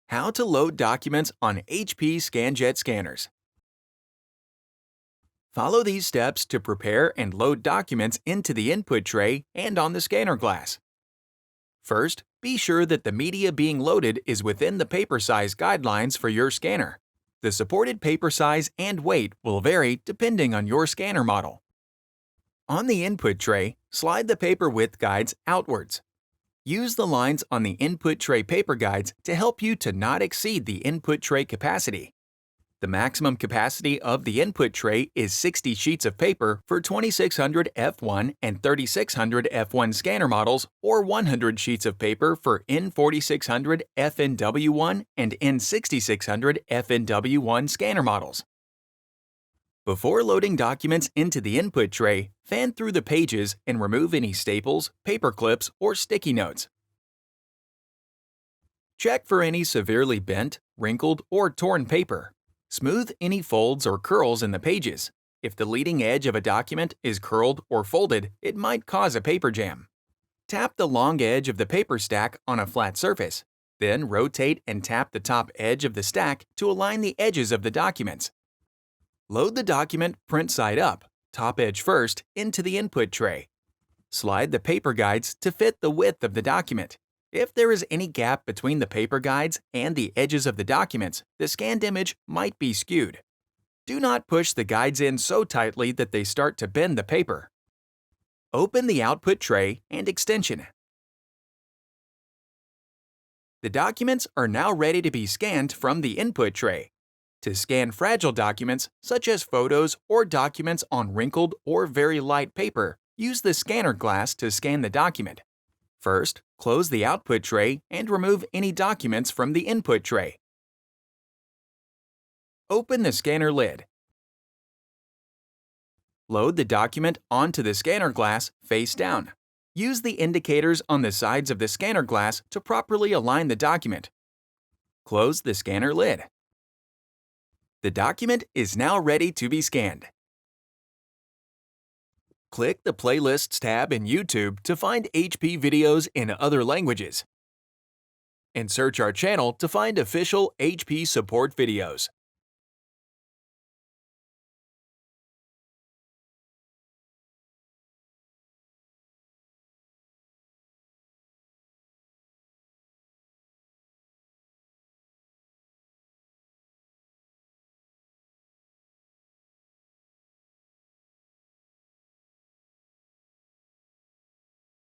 How to load documents on HP ScanJet scanners. Follow these steps to prepare and load documents into the input tray and on the scanner glass. First, be sure that the media being loaded is within the paper size guidelines for your scanner. The supported paper size and weight will vary depending on your scanner model. On the input tray, slide the paper width guides outwards. Use the lines on the input tray paper guides to help you to not exceed the input tray capacity. The maximum capacity of the input tray is 60 sheets of paper for 2600 F1 and 3600 F1 scanner models, or 100 sheets of paper for N4600 fnw1 and N6600 fnw1 scanner models. Before loading documents into the input tray, fan through the pages and remove any staples, paper clips, or sticky notes. Check for any severely bent, wrinkled, or torn paper. Smooth any folds or curls in the pages. If the leading edge of a document is curled or folded, it might cause a paper jam. Tap the long edge of the paper stack on a flat surface. Then rotate and tap the top edge of the stack to align the edges of the documents. Load the document print side up, top edge first, into the input tray. Slide the paper guides to fit the width of the document. If there is any gap between the paper guides and the edges of the documents, the scanned image might be skewed. Do not push the guides in so tightly that they start to bend the paper. Open the output tray and extension. The documents are now ready to be scanned from the input tray. To scan fragile documents, such as photos or documents on wrinkled or very light paper, use the scanner glass to scan the document. First, close the output tray and remove any documents from the input tray. Open the scanner lid. Load the document onto the scanner glass face down. Use the indicators on the sides of the scanner glass to properly align the document. Close the scanner lid. The document is now ready to be scanned. Click the Playlists tab in YouTube to find HP videos in other languages, and search our channel to find official HP support videos.